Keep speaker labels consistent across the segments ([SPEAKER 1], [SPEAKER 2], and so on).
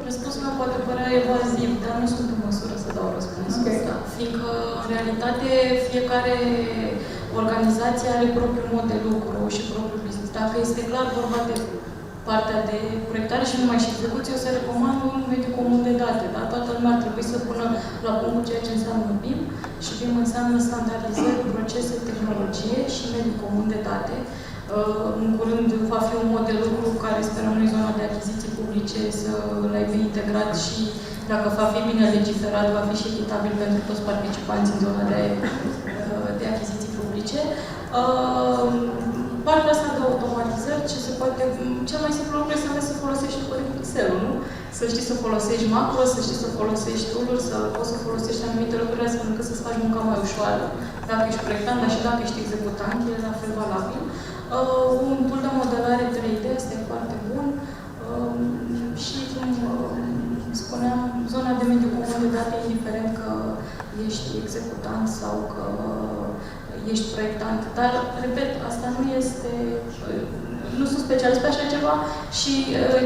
[SPEAKER 1] Răspunsul meu poate părea evaziv, dar nu sunt în măsură să dau răspunsul ăsta. Fiindcă, în realitate, fiecare organizație are propriul mod de lucru și propriul business. Dacă este clar vorba de partea de proiectare și numai și execuție, o să recomand un mediu comun de date. Da? Toată lumea ar trebui să pună la punct ceea ce înseamnă BIM și BIM înseamnă standardizări, procese, tehnologie și mediu comun de date. În curând va fi un mod de lucru care sperăm noi zona de achiziții publice să-l aibă integrat și dacă va fi bine legiferat, va fi și echitabil pentru toți participanții în zona de achiziții publice. Partea asta de automatizări, cel mai simplu lucru este să folosești Excel-ul, nu? Să știi să folosești macro, să știi să folosești tool-uri, să poți să folosești anumite lucruri astfel încât să-ți faci munca mai ușoară. Dacă ești proiectant, dar și dacă ești executant, e la fel valabil. Un tool de modelare 3D este foarte bun și, cum spuneam, zona de mediu comun de date, indiferent că ești executant sau că ești proiectant. Dar, repet, asta nu este... Nu sunt specialist pe așa ceva și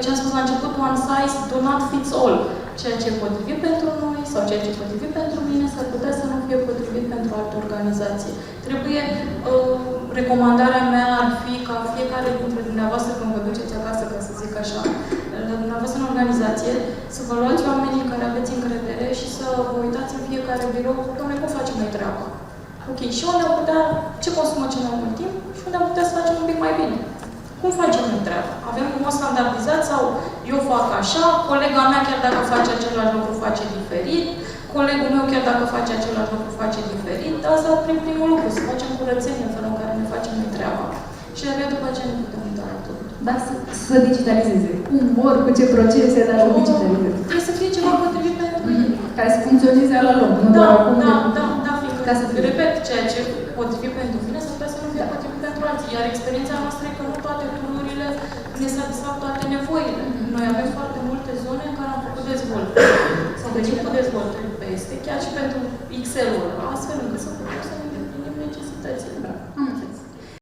[SPEAKER 1] ce am spus la început, one size do not fits all. Ceea ce e potrivit pentru noi sau ceea ce e potrivit pentru mine s-ar putea să nu fie potrivit pentru alte organizații. Trebuie, recomandarea mea ar fi ca fiecare dintre dumneavoastră, când vă duceți acasă, ca să zic așa, la dumneavoastră în organizație, să vă luați oamenii care aveți încredere și să vă uitați în fiecare birou, doamne, cum facem noi treaba? Ok, și unde am putea, ce consumă cel mai mult timp și unde am putea să facem un pic mai bine. Cum facem noi treaba? Avem un mod standardizat sau eu fac așa, colega mea chiar dacă face același lucru face diferit, colegul meu chiar dacă face același lucru face diferit, asta prin primul lucru, să facem curățenie în felul în care ne facem noi treaba. Și de-abia după aceea ne putem uita la tot.
[SPEAKER 2] Dar să digitalizeze. Cum vor, cu ce procese, dar să digitalizeze.
[SPEAKER 1] Trebuie să fie ceva potrivit pentru ei.
[SPEAKER 2] Care să funcționeze la loc, nu doar acum.
[SPEAKER 1] Da, fiindcă, ca să repet, ceea ce potrivit pentru mine, s-ar putea să nu fie potrivit pentru alții. Iar experiența noastră e că nu toate tool-urile ne satisfac toate nevoile. Noi avem foarte multe zone în care am făcut dezvoltări. Sau venim cu dezvoltări peste, chiar și pentru Excel-ul, astfel încât să putem să ne îndeplinim necesitățile.